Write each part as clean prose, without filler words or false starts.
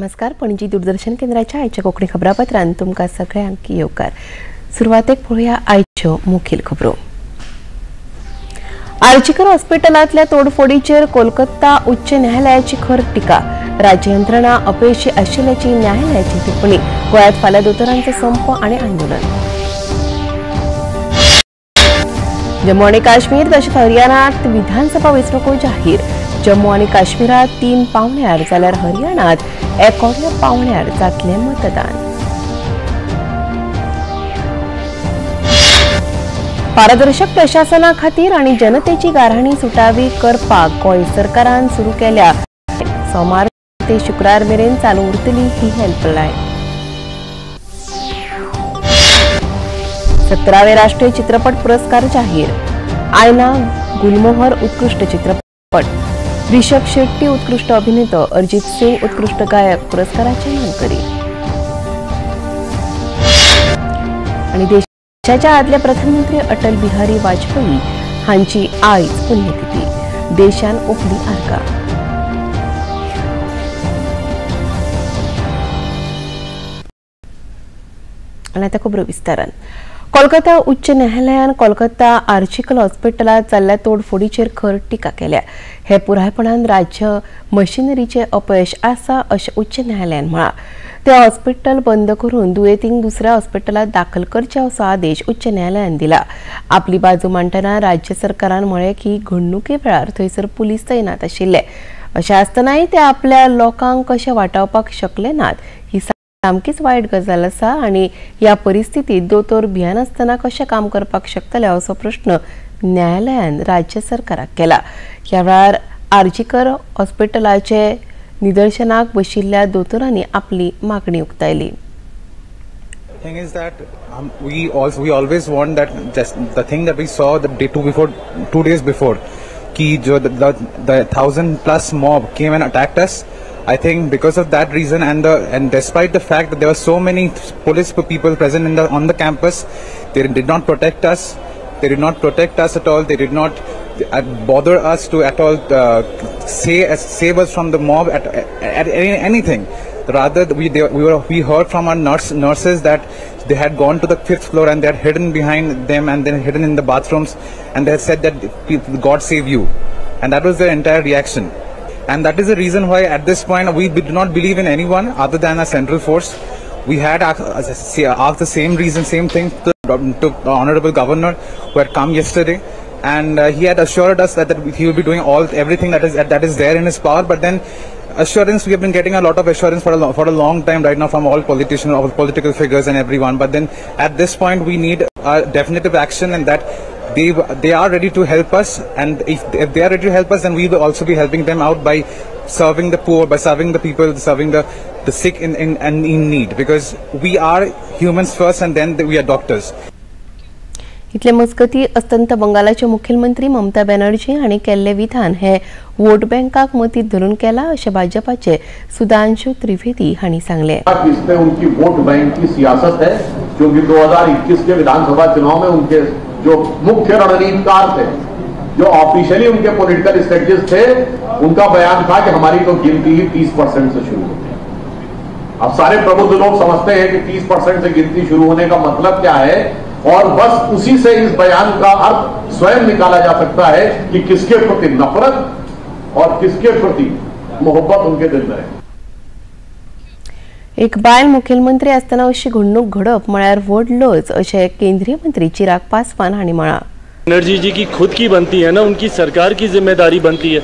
नमस्कार. पणजी दूरदर्शन केंद्राच्या आयच्या कोंकणी खबरापत्रांत तुमकां सगळ्यांक येवकार. सुरवातेक पळोवया आयच्यो मुखेल खबरो. आर्चीकर हॉस्पिटलांतल्या तोडफोडीचेर कोलकाता उच्च न्यायालयाची खर टिका. राज्य यंत्रणा अपयशी आशिल्ल्याची न्यायालयाची टिप्पणी. गोंयांत फाल्यां दोतोरांचो संप आनी आंदोलन. जम्मू आनी काश्मीर तशेंच हरियाणात विधानसभा वेंचणुको जाहीर. जम्मू आनी काश्मीरात 3 पावण्यार जाल्यार हरियाणात 1 पावण्यार जातले मतदान. पारदर्शक प्रशासना खातीर आनी जनतेची गाऱ्हाणी सुटावी करपाक गोंय सरकारान सुरू केल्या सोमार ते शुक्रार मेरेन चालू उरतली ही हेल्पलायन. 17वे राष्ट्रीय चित्रपट पुरस्कार जाहीर. आयना गुलमोहर उत्कृष्ट चित्रपट. ऋषभ शेट्टी उत्कृष्ट अभिनेतो. अरिजीत सिंग उत्कृष्ट गायक पुरस्काराचे मानकरी. आणि देशाच्या आदले प्रधानमंत्री अटल बिहारी वाजपेयी हांची आयज पुण्यतिथी. देशान ओपली आर्गां. आणि आता खबरो विस्तारान. कोलकाता उच्च न्यायालयान कोलकाता आर्चीकर हॉस्पिटलांत जाल्ल्या तोडफोडीचेर खर टिका केल्या. हे पुरायपणान राज्य मशिनरीचे अपयश आसा अशें उच्च न्यायालयान म्हळां. ते हॉस्पिटल बंद करून दुयेंतींक दुसऱ्या हॉस्पिटलांत दाखल करचे असो आदेश उच्च न्यायालयान दिला. आपली बाजू मांडटना राज्य सरकारान म्हळें की घडणुके वेळार थंयसर पुलीस तैनात आशिल्ले. अशें आसतनाय ते आपल्या लोकांक कशें वाटावपाक शकले नात ही सामकीच वायट गजाल आसा आनी ह्या परिस्थितीत दोतोर भियानासतना कशें काम करपाक शकतले असो प्रश्न न्यायालयान राज्य सरकाराक केला. ह्या वेळार आर्चीकर हॉस्पिटलाचे निदर्शनाक बशिल्ल्या दोतोरांनी आपली मागणी उक्तायली. Thing is that we always want that just the thing that we saw the day 2 days before ki jo the 1,000+ mob came and attacked us. I think because of that reason and despite the fact that there were so many police people present on the campus, they did not protect us. They did not protect us at all. They did not bother us to at all save us from the mob at anything. Rather, we heard from our nurses that they had gone to the 5th floor and they had hidden behind them and then hidden in the bathrooms and they had said that God save you, and that was their entire reaction. And that is the reason why at this point we do not believe in anyone other than a central force. We had asked the same thing to the Honorable Governor who had come yesterday, and he had assured us that he will be doing everything that is there in his power. But then assurance, we have been getting a lot of assurance for a long time right now from all politicians, all political figures and everyone. But then at this point we need definitive action, and that they are ready to help us, and if they are ready to help us, then we will also be helping them out by serving the poor, by serving the people, serving the sick in need, because we are humans first and then we are doctors. इतले मजगती अस्तंत बंगालाचे मुख्यमंत्री ममता बॅनर्जी हांणी केल्ले विधान हे vote बँकाक मतीत धरून केला अशें भाजपाचे सुधांशु त्रिवेदी हांणी सांगले. इसमें उनकी वोट बैंक की सियासत है, क्योंकि 2021 के विधानसभा चुनाव में उनके जो मुख्य रणनीतिकार थे, जो ऑफिशियली उनके पॉलिटिकल स्ट्रेटजिस्ट थे, उनका बयान था कि हमारी तो गिनती ही 30% से शुरू होती है. अब सारे प्रबुद्ध लोग समझते हैं कि 30% से गिनती शुरू होने का मतलब क्या है, और बस उसी से इस बयान का अर्थ स्वयं निकाला जा सकता है कि किसके प्रति नफरत और किसके प्रति मोहब्बत उनके दिल में है. एक बायल मुखेलमंत्री आसतना अशी घडणूक घडप म्हळ्यार व्हड लज अशें केंद्रीय मंत्री चिराग पासवान हांणी म्हळां. बनर्जी जी की खुद की बनती है ना, उनकी सरकार की जिम्मेदारी बनती है.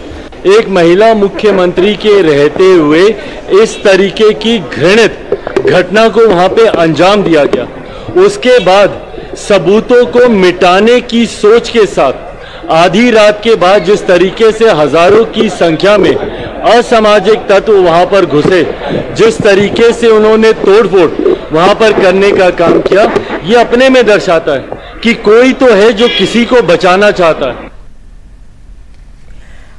एक महिला मुख्यमंत्री के रहते हुए इस तरीके की घृणित घटना को वहां पे अंजाम दिया गया. उसके बाद सबूतों को मिटाने की सोच के साथ आधी रात के बाद जिस तरीके से हजारों की संख्या में असामाजिक तत्व वहां पर घुसे, जिस तरीके से उन्होंने तोड़फोड़ वहां पर करने का काम किया, ये अपने में दर्शाता है कि कोई तो है जो किसी को बचाना चाहता है.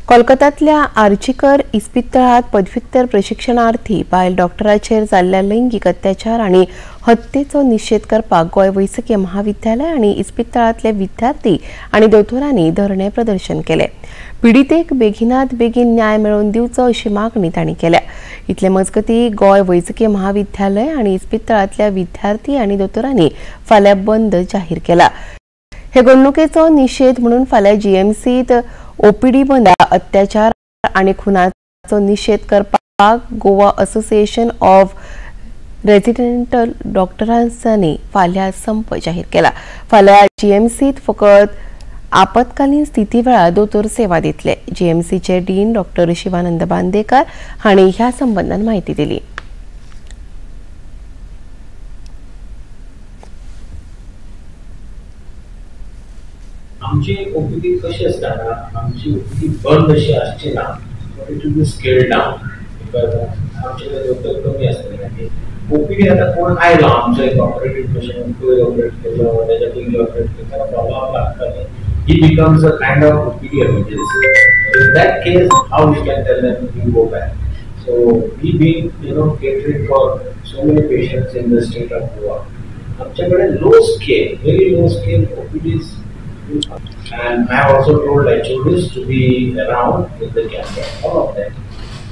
कोलकात्यातल्या आर्चीकर इस्पितळांत पदव्युत्तर प्रशिक्षणार्थी बायल डॉक्टराचेर जाल्ल्या लैंगीक अत्याचार आनी हत्येचो निषेध करपाक गोय वैजकीय महाविद्यालय आनी इस्पितळांतले विद्यार्थी आनी दोतोरांनी धरणे प्रदर्शन केले. पिडीतेक बेगिनात बेगीन न्याय मेळोवन दिवचो अशी मागणी तांणी केल्या. इतले मजगती गोय वैजकीय महाविद्यालय आनी इस्पितळांतल्या विद्यार्थी आनी दोतोरांनी फाल्यां बंद जाहीर केला. हे घडणुकेचो निषेध म्हणून फाल्यां जीएमसीत ओपीडी बंद, अत्याचार आनी खुनाचो निषेध करपाक गोवा असोसिएशन ऑफ रेजिडेंटल डॉक्टरांनी फाल्यां संप जाहीर केला. फाल्यां जीएमसीत फकत आपत्कालीन स्थिती वेळार दोतोर सेवा दितले. जीएमसीचे डीन डॉक्टर शिवानंद बांदेकर हांणी ह्या संबंदान माहिती दिली. आमची ओपीडी कशी असता आमची ओपीडी बंद अशी असची ना, it will be scaled down because आमचे दोतोर कमी असतले. ओपीडी आता कोण आयलो आमचे ऑपरेटिव्ह पेशंट पयर ऑपरेट केलो त्याच्या पयलीं ऑपरेट केलो प्रॉब्लम लागतले. He becomes a kind of OPD emergency. In that case, how we can tell them to go back? So we been catering for so many patients in the state of Goa. Amchakade low scale, very low scale OPDs, and I have also told HODs to be around in the campus, all of them.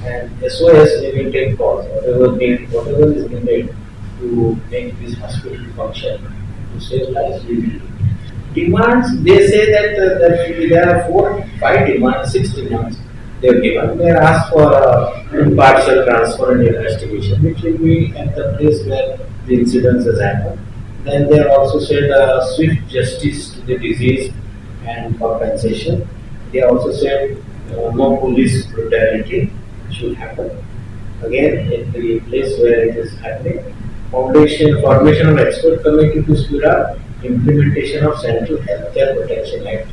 And SOS they will take calls, whatever is needed to make this hospital function to save lives. We will do. Demands, they say that there are 4-5 demands, 6 demands they are given. They are asked for impartial, transparent investigation, which will be at the place where the incidents has happened. Then they are also said swift justice to the disease and compensation. They also said no police brutality should happen. Again, at the place where it is happening, formation of expert committee to speed up implementation of Central Healthcare Protection Act.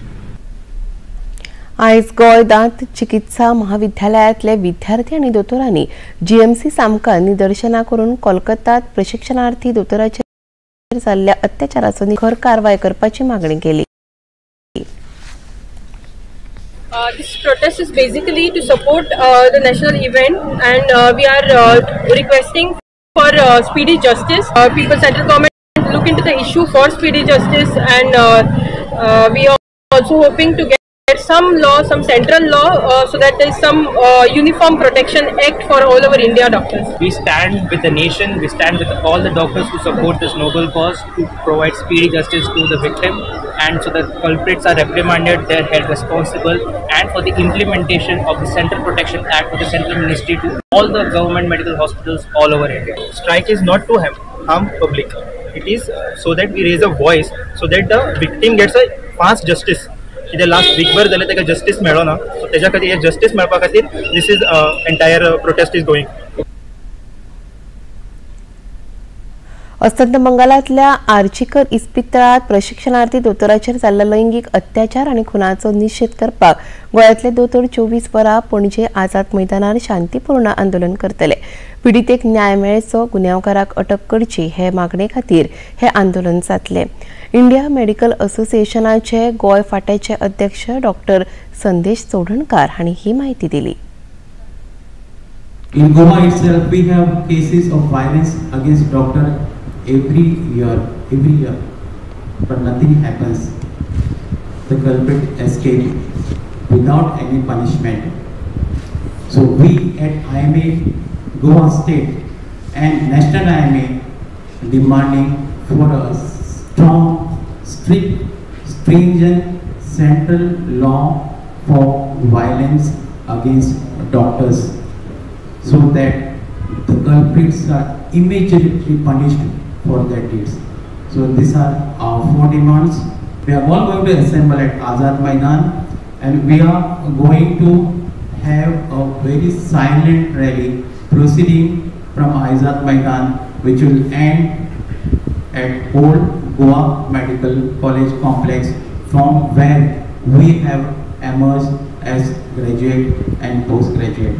आयज गोय दांत चिकित्सा महाविद्यालयातले विद्यार्थी आनी दोतोरांनी GMC सामका निदर्शना करून कोलकातात प्रशिक्षणार्थी दोतोराचेर जाल्ल्या अत्याचाराचो निखर कारवाय करपाची मागणी केली. This protest is basically to support the national event, and we are requesting for speedy justice. People, central government look into the issue for speedy justice, and we are also hoping to get some law, some central law, so that there is some uniform protection act for all over India doctors. We stand with the nation, we stand with all the doctors who support this noble cause to provide speedy justice to the victim, and so the culprits are reprimanded, they are held responsible, and for the implementation of the Central Protection Act of the Central Ministry to all the government medical hospitals all over India. Strike is not to harm public. It is so that we raise a voice so that the victim gets a fast justice. कित्याक last वीकभर जाल्यार ताका justice मेळ्ळो ना, so तेज्या खातीर हे justice मेळपा खातीर this is entire protest is going. अस्तंत बंगालातल्या आर्चीकर इस्पितळात प्रशिक्षणार्थी दोतोराचेर जाल्ल्या लैंगीक अत्याचार आनी खुनाचो निषेध करपाक गोंयांतले दोतोर 24 वरां पणजे आझाद मैदानार शांतीपूर्ण आंदोलन करतले. पिडीतेक न्याय मेळचो, गुन्यांवकाराक अटक करची हे मागणे खातीर हे आंदोलन जातले. इंडिया मेडिकल असोसिएशनाचे गोंय फांट्याचे अध्यक्ष डॉक्टर संदेश चोडणकार हांणी ही माहिती दिली. In Goa itself, we have cases of violence against doctor every year, but nothing happens. The culprit escapes without any punishment. So we at IMA, Goa State and National IMA demanding for a strong, strict, stringent central law for violence against doctors, so that the culprits are immediately punished for their deeds. So these are our 4 demands. We are all going to assemble at Azad Maidan, and we are going to have a very silent rally proceeding from Azad Maidan, which will end at Old Goa Medical College complex, from where we have emerged as graduate and postgraduate.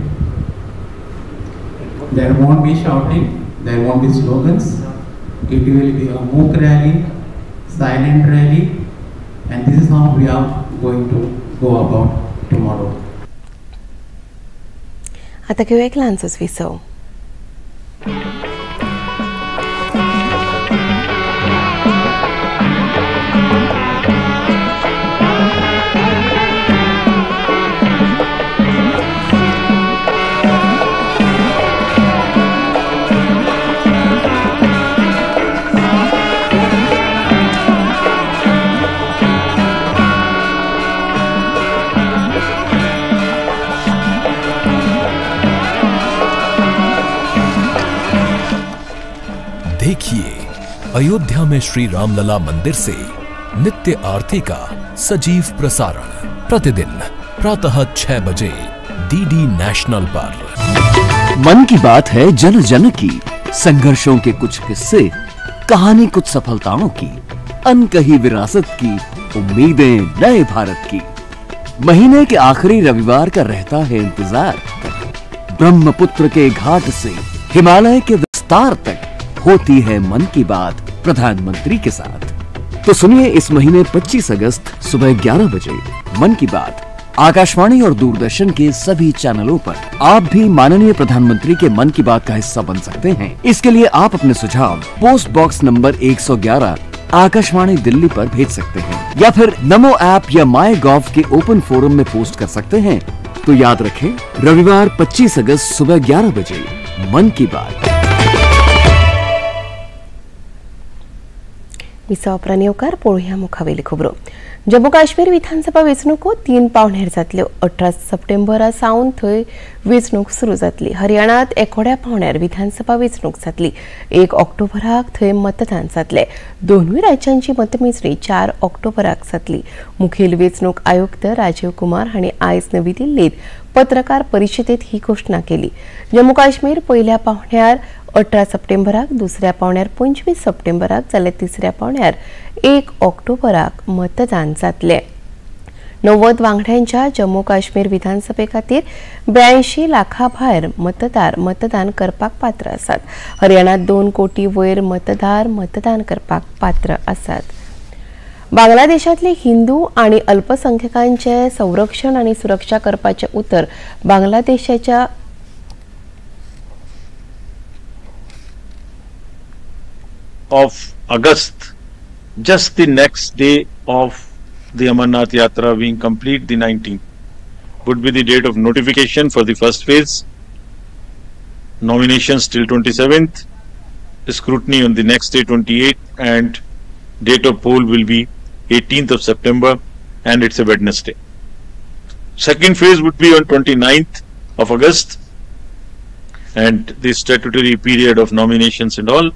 There won't be shouting, there won't be slogans. It will be a MOOC rally, silent rally, and this is how we are going to go about tomorrow. आता घेऊया एक लहानसोच विसव. अयोध्या में श्री रामलला मंदिर से नित्य आरती का सजीव प्रसारण प्रतिदिन प्रातः 6 बजे डीडी नेशनल पर। मन की बात है जन जन की, संघर्षों के कुछ किस्से, कहानी कुछ सफलताओं की, अनकही विरासत की, उम्मीदें नए भारत की। महीने के आखिरी रविवार का रहता है इंतजार। ब्रह्मपुत्र के घाट से हिमालय के विस्तार तक होती है मन की बात प्रधानमंत्री के साथ। तो सुनिए इस महीने 25 अगस्त सुबह 11 बजे मन की बात आकाशवाणी और दूरदर्शन के सभी चैनलों पर। आप भी माननीय प्रधानमंत्री के मन की बात का हिस्सा बन सकते हैं। इसके लिए आप अपने सुझाव post box number 111 Akashvani Delhi पर भेज सकते हैं या फिर नमो ऐप या माई गॉव के ओपन फोरम में पोस्ट कर सकते हैं। तो याद रखें, रविवार 25 अगस्त सुबह 11 बजे मन की बात। विसा उपरांत येवकार पळोवया मुखावेली खबरो। जम्मू काश्मीर विधानसभा वेंचणुको 3 पावण्यार जातल्यो। 18 सप्टेंबरा सावन थंय वेंचणूक सुरू जातली। हरियाणात एकोड्या पावण्यार विधानसभा वेंचणूक जातली। 1 ऑक्टोबराक थंय मतदान जातले। दोनूय राज्यांची मतमेजणी 4 ऑक्टोबराक जातली। मुखेल वेंचणूक आयुक्त राजीव कुमार हांणी आयज नवी दिल्लीत पत्रकार परिशदेत ही घोषणा केली। जम्मू काश्मीर पयल्या पावण्यार 18 सप्टेंबराक, दुसऱ्या पावण्यार 25 सप्टेंबराक जाल्यार तिसऱ्या पावण्यार 1 ऑक्टोबराक मतदान जातले। 90 वांगड्यांच्या जम्मू काश्मीर विधानसभे खातीर 82 लाखा भायर मतदार मतदान करपाक पात्र आसात। हरियाणात 2 कोटी वयर मतदार मतदान करपाक पात्र आसात। बांगलादेशातले हिंदू आणि अल्पसंख्याकांचे संरक्षण आणि सुरक्षा करपाचे उतर बांगलादेशाच्या of August, just the next day of the Amarnath Yatra being complete, the 19th, would be the date of notification for the first phase, nominations till 27th, scrutiny on the next day 28th, and date of poll will be 18th of September, and it's a Wednesday. Second phase would be on 29th of August, and the statutory period of nominations and all,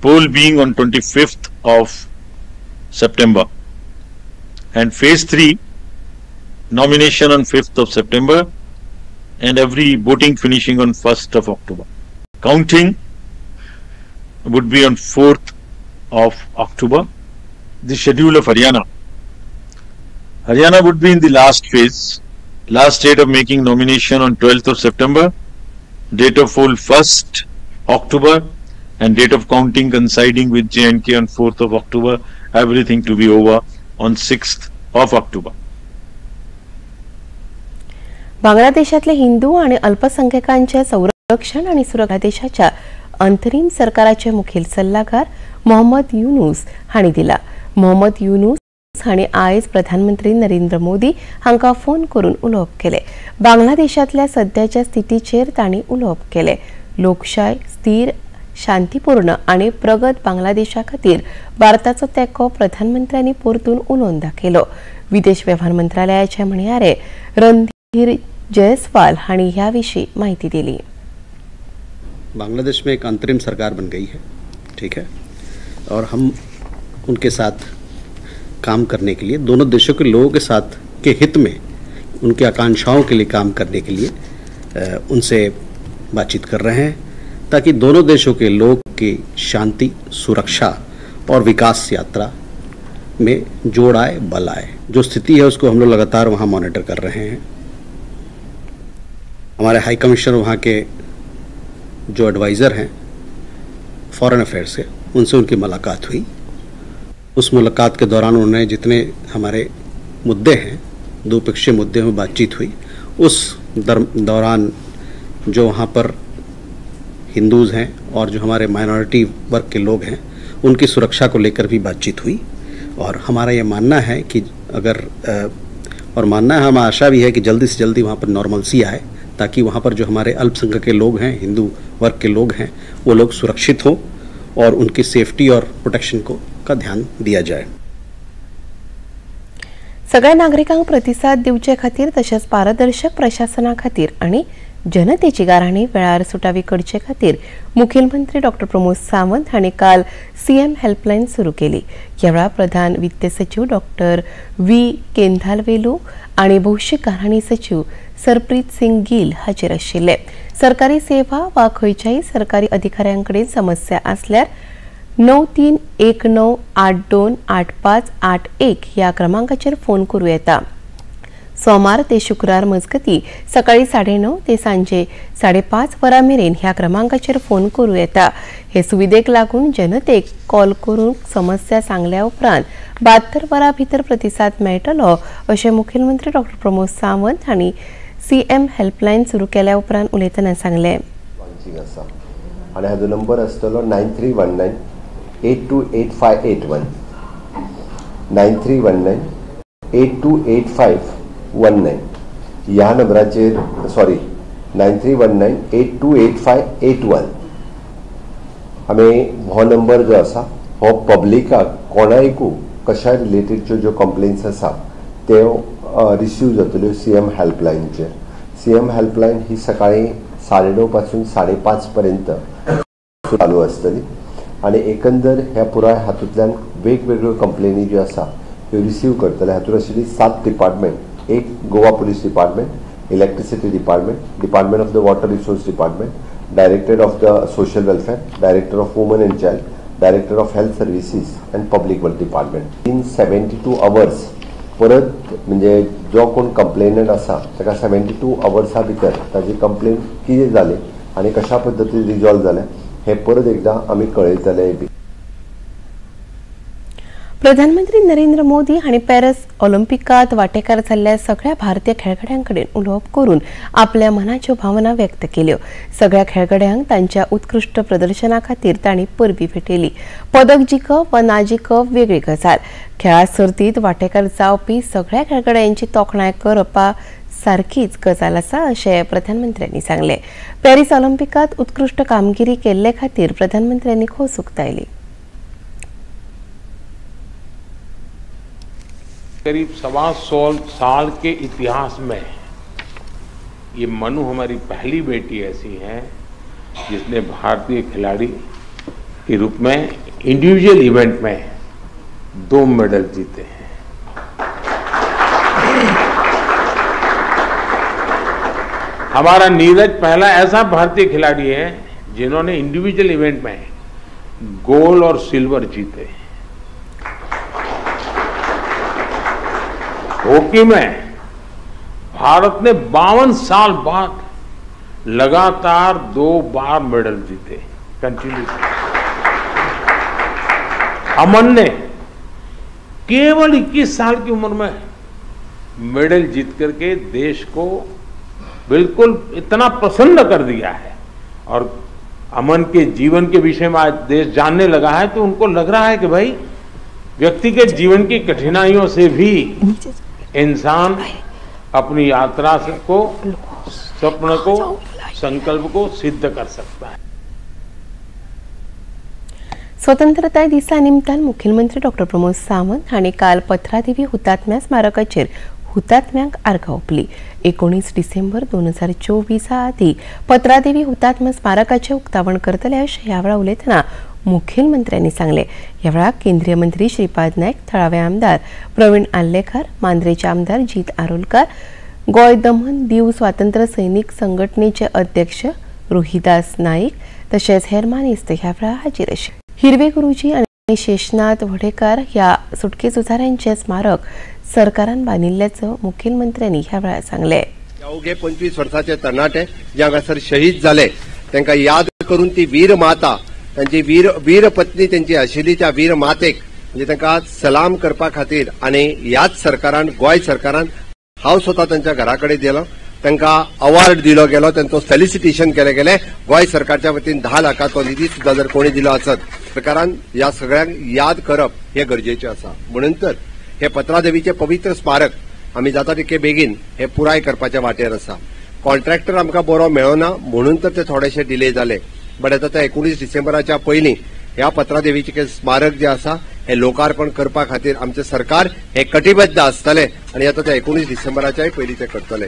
poll being on 25th of September, and phase 3 nomination on 5th of September, and every voting finishing on 1st of October. Counting would be on 4th of October. The schedule of Haryana would be in the last phase. Last date of making nomination on 12th of September, date of poll 1st October, and date of counting coinciding with J&K on 4th of October, everything to be over on 6th of October. बांगलादेशातले Hindu आणि अल्पसंख्याकांचे संरक्षण आणि सुरक्षा देशाच्या अंतरिम सरकाराचे मुखेल सल्लागार मोहम्मद युनूस हांणी दिला। मोहम्मद युनूस हांणी आयज प्रधानमंत्री नरेंद्र मोदी हांका फोन करून उलोवप केले। बांगलादेशातल्या सध्याच्या स्थितीचेर तांणी उलोवप केले। लोकशाय, स्थिर, शांतीपूर्ण आणि प्रगत बांगलादेशा खातीर भारताचो तेंको प्रधानमंत्र्यांनी परतून उलोवन दाखयलो। विदेश वेव्हार मंत्रालयाचे म्हणयारे रणधीर जयस्वाल हांणी ह्या विशीं माहिती दिली। बांग्लादेश में एक अंतरिम सरकार बन गई है, ठीक है, और हम उनके साथ काम करने के लिए, दोनों देशों के लोगों के साथ के हित में, उनकी आकांक्षाओं के लिए काम करने के लिए उनसे बातचीत कर रहे हैं, ताकि दोनों देशों के लोग की शांति, सुरक्षा और विकास यात्रा में जोड़ आए, बल आए। जो स्थिति है उसको हम लोग लगातार वहाँ मॉनिटर कर रहे हैं। हमारे हाई कमिश्नर वहाँ के जो एडवाइज़र हैं फॉरेन अफेयर्स के, उनसे उनकी मुलाकात हुई। उस मुलाकात के दौरान उन्होंने जितने हमारे मुद्दे हैं, द्विपक्षीय मुद्दे में बातचीत हुई। उस दौरान जो वहाँ पर हिंदूज़ हैं और जो हमारे माइनॉरिटी वर्ग के लोग हैं, उनकी सुरक्षा को लेकर भी बातचीत हुई। और हमारा ये मानना है कि हमारी आशा भी है कि जल्दी से जल्दी वहाँ पर नॉर्मलसी आए, ताकि वहाँ पर जो हमारे अल्पसंख्यक के लोग हैं, हिंदू वर्ग के लोग हैं, वो लोग सुरक्षित हों और उनकी सेफ्टी और प्रोटेक्शन का ध्यान दिया जाए। सगळ्या नागरिकांक प्रतिसाद दिवचे खातीर तशेंच पारदर्शक प्रशासना खातीर आनी जनतेची गाराणी वेळार सुटावी करचे खातीर मुखेलमंत्री डॉक्टर प्रमोद सावंत हांणी काल सीएम हेल्पलायन सुरू केली। ह्या वेळार प्रधान वित्त सचिव डॉक्टर व्ही केंधालवेलू आणि भौशीक गाराणी सचिव सरप्रीत सिंग गिल हाजीर आशिल्ले। सरकारी सेवा वा खंयच्याय सरकारी अधिकाऱ्यांकडेन समस्या आसल्यार 9319828581 ह्या क्रमांकाचेर फोन करूं येता। सोमार ते शुक्रार मजगती सकाळी 9:30 ते सांजे 5:30 वरां मेरेन ह्या क्रमांकाचेर फोन करूं येता। हे सुविधेक लागून जनतेक कॉल करून समस्या सांगल्या उपरांत 72 वरां भितर प्रतिसाद मेळटलो अशें मुखेलमंत्री डॉक्टर प्रमोद सावंत हांणी सीएम हेल्पलायन सुरू केल्या उपरांत उलयतना सांगलें। आणि हाजो नंबर आसतलो 9319828581 9319828519 ह्या नंबराचेर 9319828581 आमी हो नंबर जो आसा हो पब्लिकाक कोणायकू कशा रिलेटेडच्यो ज्यो कंप्लेन्स आसा त्यो रिसीव जातल्यो सीएम हेल्पलायनचेर। सीएम हेल्पलायन ही सकाळी 9:30 पासून 5:30 पर्यंत चालू आसतली आणि एकंदर ह्या पुराय हातूंतल्यान वेगवेगळ्यो कंप्लेनी ज्यो आसा ह्यो रिसीव करतले। हातूंत आशिल्ली 7 डिपार्टमेंट, एक Goa police department, electricity department, department of the water resource department, director of the social welfare, director of woman end child, director of health services end public wealth department. In 72 hours परत म्हणजे जो कोण complainant आसा ताका 72 आवर्सा भितर ताजी complain कितें जाली आनी कशा पद्दतीन रिजॉल्व जालें हे परत एकदा आमी कळयतले। प्रधानमंत्री नरेंद्र मोदी हांणी पॅरिस ऑलिंपिकात वांटेकार जाल्ल्या सगळ्या भारतीय खेळगड्यांकडेन उलोवप करून आपल्या मनाच्यो भावना व्यक्त केल्यो। सगळ्या खेळगड्यांक तांच्या उत्कृष्ट प्रदर्शना खातीर तांणी परबीं भेटयली। पदक जिखप वा ना जिखप वेगळी गजाल, खेळा सर्तींत वांटेकार जावपी सगळ्या खेळगड्यांची तोखणाय करपा सारखीच गजाल आसा अशें प्रधानमंत्र्यांनी सांगलें। पॅरिस ऑलिंपिकात उत्कृष्ट कामगिरी केल्ले खातीर प्रधानमंत्र्यांनी खोस उक्तायली। करीब 125 साल के इतिहास में ये मनु हमारी पहली बेटी ऐसी है जिसने भारतीय खिलाड़ी के रूप में इंडिविजुअल इवेंट में 2 मेडल जीते हैं। हमारा नीरज पहला ऐसा भारतीय खिलाड़ी है जिन्होंने इंडिविजुअल इवेंट में गोल्ड और सिल्वर जीते। हॉकी में भारत ने 52 साल बाद लगातार 2 बार मेडल जीते कंटिन्यूसली। अमन ने केवल 21 साल की उम्र में मेडल जीत करके देश को बिल्कुल इतना प्रसन्न कर दिया है और अमन के जीवन के विषय में आज देश जानने लगा है तो उनको लग रहा है कि भाई व्यक्तिगत जीवन की कठिनाइयों से भी इंसान अपनी यात्रा को, स्वप्न को, संकल्प को सिद्ध कर सकता है। स्वतंत्रता दिसा निमतान मुखेलमंत्री डॉक्टर प्रमोद सावंत हांणी काल पथरादेवी हुतात्म्या स्मारकाचेर हुतात्म्यांक आर्गां ओंपली। 19 डिसेंबर 2024 आदी पथरादेवी हुतात्मा स्मारकाचें उक्तावण करतले अशें ह्या वेळार उलयतना मुखेलमंत्र्यांनी सांगले। ह्या वेळार केंद्रीय मंत्री श्रीपाद नायक, थळावे आमदार प्रवीण आल्लेकर, मांद्रेचे आमदार जीत आरोलकार, गोय दमन दीव स्वातंत्र्य सैनिक संघटनेचे अध्यक्ष रोहिदास नाईक तशेंच हेर मानेस्त ह्या वेळार हाजीर आशिल्ले। हिरवे गुरुजी आनी शेषनाथ वडेकार ह्या सुटके झुजाऱ्यांचे स्मारक सरकारान बांदिल्ल्याचो मुखेलमंत्र्यांनी ह्या वेळार सांगले। अवघे 25 वर्साचे तरणाटे जे हांगासर शहीद जाले तांकां याद करून ती वीर माता तांची वीर पत्नी त्यांची आशिल्ली त्या वीर मातेक म्हणजे तांकां सलाम करपा खातीर आनी ह्याच सरकारान गोंय सरकारान हांव स्वता तांच्या घरा कडेन गेलो, तांकां अवॉर्ड दिलो गेलो, तांचो फेलिसिटेशन केलें गेलें। गोंय सरकारच्या वतीन 10 लाखाचो निधी सुद्धा जर कोणी दिलो आसत सरकारान ह्या सगळ्यांक याद करप हे गरजेचें आसा। म्हणून तर हे पत्रादेवीचे पवित्र स्मारक आमी जाता तितके बेगीन हे पुराय करपाच्या वाटेर आसा। कॉन्ट्रॅक्टर आमकां बरो मेळना म्हणून तर ते थोडेशे डिले जाले, बट आता त्या 19 डिसेंबराच्या पयलीं ह्या पत्रादेवीचे स्मारक जे आसा हे लोकार्पण करपा खातीर आमचे सरकार हे कटिबद्ध आसतले आणि आता त्या 19 डिसेंबराच्याय पयलीं ते करतले।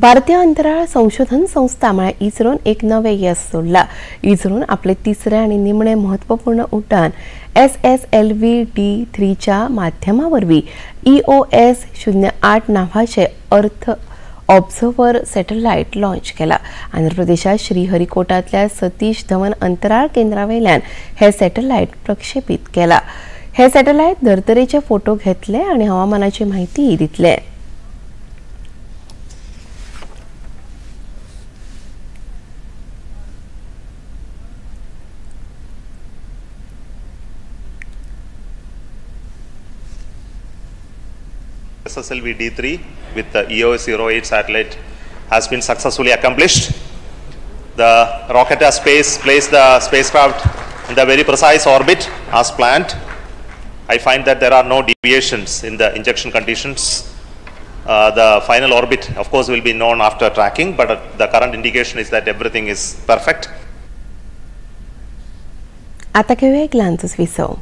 भारतीय अंतराळ संशोधन संस्था म्हळ्यार इस्रोन एक नवे येस सोडला. इस्रोन आपले तिसरे आणि निमणे महत्वपूर्ण उड्डाण SSLV-D3 च्या माध्यमावरवी EOS-08 नावाचे अर्थ ऑब्झर्वर सॅटेलाइट लॉन्च केला. आंध्र प्रदेशात श्रीहरिकोटातल्या सतीश धवन अंतराळ केंद्रावेल्यान हे सॅटेलाइट प्रक्षेपित केला. हे सॅटेलाइट धर्तरेचे फोटो घेतले आणि हवामानाची माहिती दितले. SSLV-D3 with the EOS-08 satellite has been successfully accomplished. The rocket has placed the spacecraft in the very precise orbit as planned. I find that there are no deviations in the injection conditions. The final orbit, of course, will be known after tracking, but the current indication is that everything is perfect. आता घेऊया एक लहानच विसव.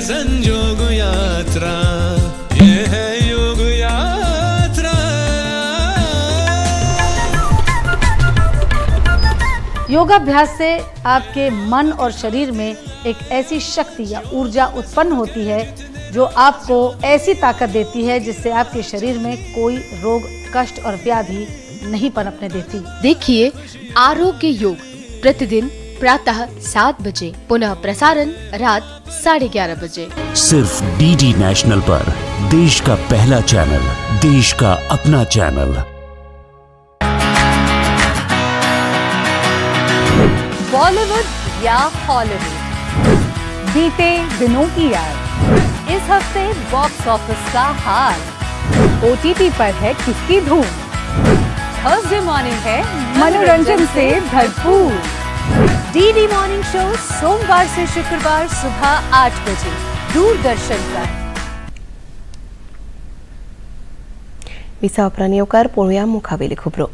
संयोग यात्रा, ये है योग यात्रा. योगाभ्यास से आपके मन और शरीर में एक ऐसी शक्ति या ऊर्जा उत्पन्न होती है जो आपको ऐसी ताकत देती है जिससे आपके शरीर में कोई रोग, कष्ट और व्याधि नहीं पनपने देती. देखिए आरोग्य योग प्रतिदिन प्रातः 7 बजे, पुनः प्रसारण रात 11:30 बजे. सिर्फ DD नेशनल पर, देश का पहला चैनल, देश का अपना चैनल. बॉलीवुड या हॉलीवुड, बीते दिनों की याद. इस हफ्ते बॉक्स ऑफिस का हाल. OTT पर है किसकी धूम. थर्सडे मॉर्निंग है मनोरंजन से भरपूर. DD मॉर्निंग शो सोमवार से शुक्रवार सुबह 8 बजे दूरदर्शन पर. विसा उपरांत येवकार पळोवया मुखावेली खबरो.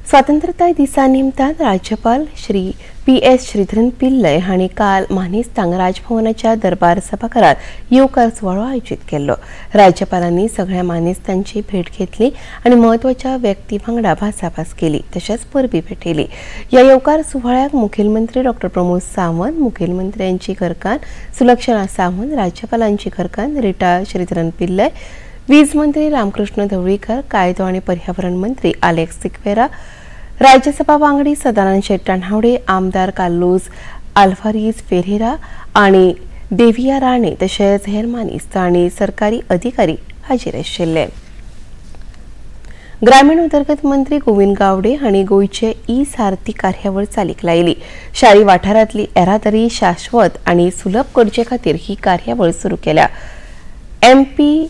स्वातंत्र्य दिसा निमतान राज्यपाल श्री PS श्रीधरन पिल्लय हांणी काल मानेस्तांग राजभवनाच्या दरबार सभाघरात येवकार सुवाळो आयोजीत केल्लो. राज्यपालांनी सगळ्या मानेस्तांची भेट घेतली आणि महत्वाच्या व्यक्ती वांगडा भासाभास केली, तशेंच परबी भेटयली. या येवकार सुवाळ्याक मुखेलमंत्री डॉ प्रमोद सावंत, मुखेलमंत्र्यांची घरकान्न सुलक्षणा सावंत, राज्यपालांची घरकान्न रिटा श्रीधरन पिल्लय, वीज मंत्री रामकृष्ण धवळीकर, कायदो आणि पर्यावरण मंत्री अलेक्स सिक्वेरा, राज्यसभा वांगडी सदानंद शेट्टाणहावडे, आमदार कार्लोस आल्वारीज फेरेरा आणि देविया राणे तशेंच हेर मानेस्त आनी सरकारी अधिकारी हाजीर आशिल्ले. ग्रामीण उदरगत मंत्री गोविंद गावडे हांणी गोंयचे सारथी कार्यावळ चालीक लायली. शारी वाठारांतली येरादारी शाश्वत आनी सुलभ करचे खातीर ही कार्यावळ सुरू केल्या. MP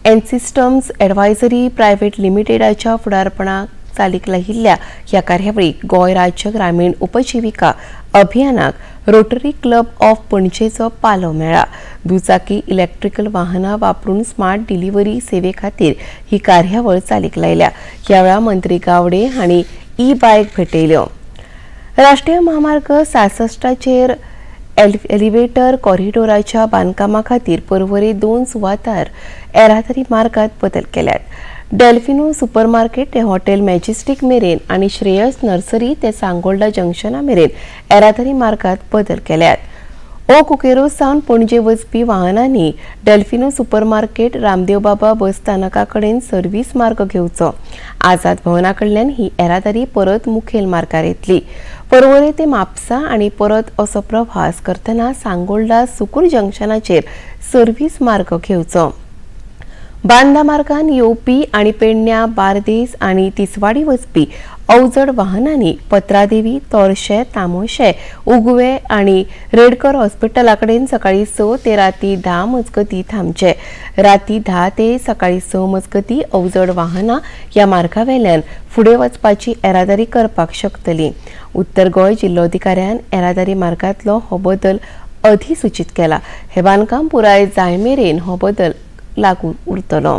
एनसिस्टम्स एडवायझरी प्रायव्हेट लिमिटेडाच्या फुडारपणाक चालीक लायिल्ल्या ह्या कार्यावळीक गोंय राज्य ग्रामीण उपजिविका अभियानाक रोटरी क्लब ऑफ पणजेचो पालो मेळ्ळा. दुचाकी इलेक्ट्रिकल वाहनां वापरून स्मार्ट डिलिव्हरी सेवे खातीर ही कार्यावळ चालीक लायल्या. ह्या वेळार मंत्री गावडे हांणी बायक भेटयल्यो. राष्ट्रीय महामार्ग 66चेर एलिव्हेटर कॉरिडोराच्या बांदकामा खातीर पर्वरे 2 सुवातार येरादारी मार्गात बदल केल्यात. डेल्फिनो सुपरमार्केट ते हॉटेल मॅजेस्टिक मेरेन आणि श्रेयस नर्सरी ते सांगोल्डा जंक्शना मेरेन येरादारी मार्गात बदल केल्यात. कुकेरो सावन पणजे वचपी वाहनांनी डेल्फिनो सुपरमार्केट रामदेव बाबा बस स्थानका कडेन सर्व्हिस मार्ग घेवचो. आझाद भवना कडल्यान ही येरादारी परत मुखेल मार्गार येतली. पर्वरे ते म्हापसा आणि परत असो प्रवास करतना सांगोल्डा सुकूर जंक्शनाचेर सर्व्हिस मार्ग घेवचो. बांदा मार्गान येवपी आणि पेडण्यां, बार्देस आणि तिसवाडी वचपी अवजड वाहनांनी पत्रादेवी, तोरशे, तामोशे, उगवे आणि रेडकर हॉस्पिटला कडेन सकाळी 6 ते राती 10 मजगती थांबचे. राती 10 ते सकाळी 6 मजगती अवजड वाहनां ह्या मार्गावेल्यान फुडें वचपाची येरादारी करपाक शकतली. उत्तर गोंय जिल्लोधिकाऱ्यान येरादारी मार्गांतलो हो बदल अधिसूचित केला. हे बांदकाम पुराय जाय मेरेन हो बदल लागू उरतलो.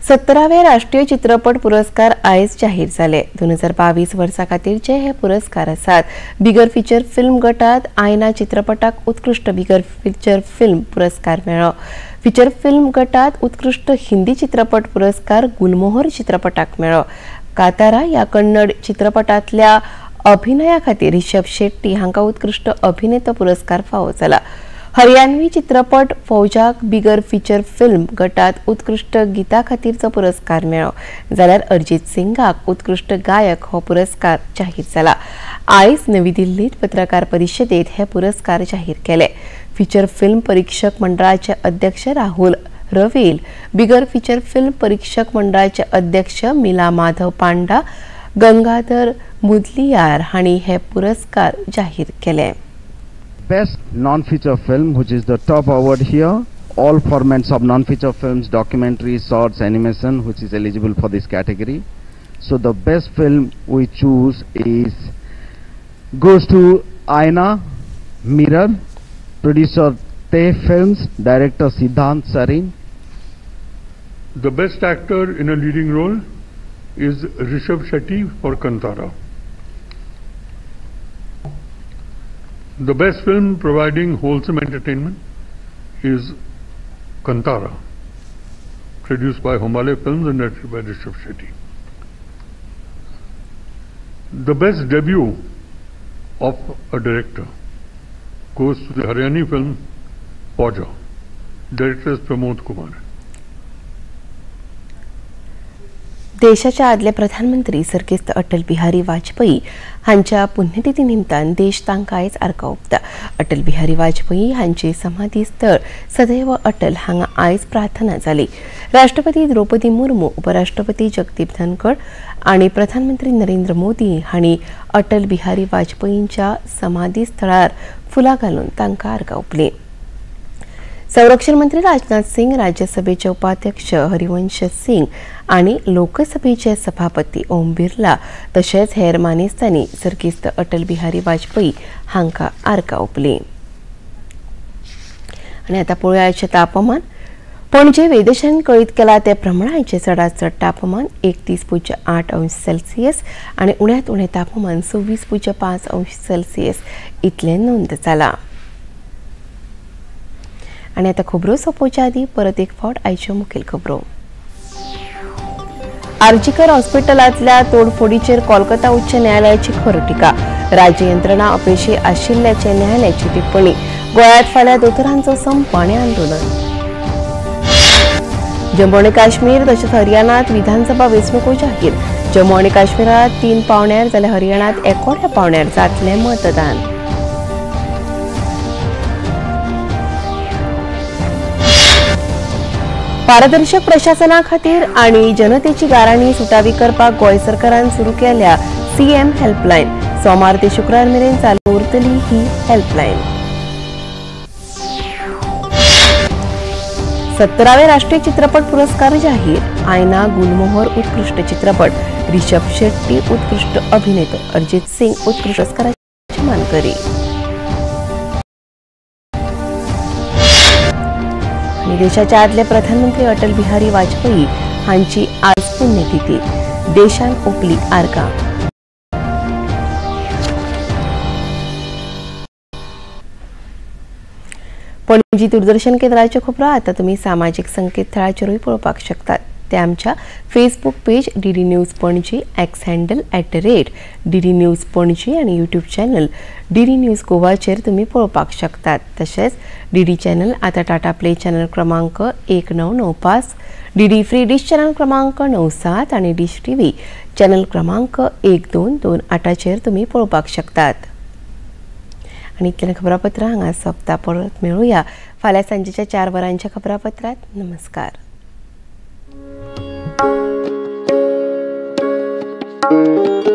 17वे राष्ट्रीय चित्रपट पुरस्कार आयज जाहीर जाले. 2022 वर्सा खातीरचे हे पुरस्कार आसात. बिगर फीचर फिल्म गटात आयना चित्रपटाक उत्कृष्ट बिगर फीचर फिल्म पुरस्कार मेळ्ळो. फीचर फिल्म गटात उत्कृष्ट हिंदी चित्रपट पुरस्कार गुलमोहर चित्रपटाक मेळ्ळो. कातारा या कन्नड चित्रपटातल्या अभिनया खातीर ऋषभ शेट्टी हांका उत्कृष्ट अभिनेता पुरस्कार फावो जाला. हरियाणवी चित्रपट फौजाक बिगर फीचर फिल्म गटात उत्कृष्ट गिता खातीरचो पुरस्कार मेळ्ळो. जाल्यार अरिजीत सिंगाक उत्कृष्ट गायक हो पुरस्कार जाहीर जाला. आयज नवी दिल्लीत पत्रकार परिशदेत हे पुरस्कार जाहीर केले. फीचर फिल्म परीक्षक मंडळाचे अध्यक्ष राहुल रवेल, बिगर फीचर फिल्म परीक्षक मंडळाचे अध्यक्ष मिला माधव पांडा, गंगाधर मुदलियार हांणी हे पुरस्कार जाहीर केले. Best non-feature film, which is the top award here. All formats of non-feature films, documentaries, shorts, animation, which is eligible for this category. So the best film we choose goes to Aina, Mirror, producer Teh Films, director Siddhant Sarin. The best actor in a leading role is Rishabh Shetty for Kantara. The best film providing wholesome entertainment is Kantara, produced by Homale Films and directed by Rishabh Shetty. The best debut of a director goes to the Haryani film Fauja. Director is Pramod Kumar. देशाच्या आदले प्रधानमंत्री सर्गेस्त अटल बिहारी वाजपेयी हांच्या पुण्यतिथी निमतान देश तांकां आयज आर्गां ओंपता. अटल बिहारी वाजपेयी हांचे समाधी स्थळ सदैव अटल हांगा आयज प्रार्थना जाली. राष्ट्रपती द्रौपदी मुर्मू, उपराष्ट्रपती जगदीप धनखड आणि प्रधानमंत्री नरेंद्र मोदी हांणी अटल बिहारी वाजपेयींच्या समाधी स्थळार फुलां घालून तांकां आर्गां ओंपलीं. संरक्षण मंत्री राजनाथ सिंग, राज्यसभेचे उपाध्यक्ष हरिवंश सिंग आणि लोकसभेचे सभापती ओम बिर्ला तशेंच हेर मानेस्तांनी सर्गेस्त अटल बिहारी वाजपेयी हांकां आर्गां ओंपलीं. आनी आतां पळोवया आयचें तापमान. पणजे वेधशाळेन कळीत केला ते प्रमाण आयचें चडांत चड तापमान 31.8 अंश सेल्सियस आनी उण्यांत उणें तापमान 26.5 अंश सेल्सियस इतलें नोंद जालां. आणि आता खबरो सोंपोवच्या आदी परत एक फावट आयच्यो मुखेल खबरो. आर्जीकर हॉस्पिटलांतल्या तोडफोडीचेर कोलकाता उच्च न्यायालयाची खर टिका. राज्य यंत्रणा अपेशी आशिल्ल्याचे न्यायालयाची टिप्पणी. गोंयांत फाल्यां दोतोरांचो संप आनी आंदोलन. जम्मू आनी काश्मीर तशेंच हरियाणात विधानसभा वेंचणुको जाहीर. जम्मू आनी काश्मीरात 3 पावण्यार जाल्यार हरियाणात 1 पावण्यार जातलें मतदान. पारदर्शक प्रशासना खातीर आनी जनतेची गाराणी सुटावी करपाक गोंय सरकारान सुरू केल्या सीएम हेल्पलायन. सोमार ते शुक्रार मेरेन चालू उरतली ही हेल्पलायन. 17वे राष्ट्रीय चित्रपट पुरस्कार जाहीर. आयना गुलमोहर उत्कृष्ट चित्रपट, ऋषभ शेट्टी उत्कृष्ट अभिनेतो, अरिजीत सिंग उत्कृष्ट पुरस्काराची मानकरी. देशाच्या आदले प्रधानमंत्री अटल बिहारी वाजपेयी हांची आज पुण्यतिथी. देशान ओपली आर्गां. पणजी दूरदर्शन केंद्राच्यो खबरो आतां तुमी सामाजीक संकेतथळाचेरूय पळोवपाक शकतात. ते आमच्या Facebook page DD news Panaji, x handle @DD news Panaji आणि यूट्यूब चॅनल डीडी न्यूज गोवाचेर तुमी पळोवपाक शकतात. तशेंच डीडी चॅनल आतां टाटा प्ले चॅनल क्रमांक 1995, डीडी फ्री डिश चॅनल क्रमांक 97 आणि डिश टीव्ही चॅनल क्रमांक 1228चेर तुमी पळोवपाक शकतात. आणि इतलें खबरापत्र हांगा सोंपता. परत मेळुया फाल्यां सांजेच्या 4 वरांच्या खबरापत्रांत. नमस्कार. Thank you.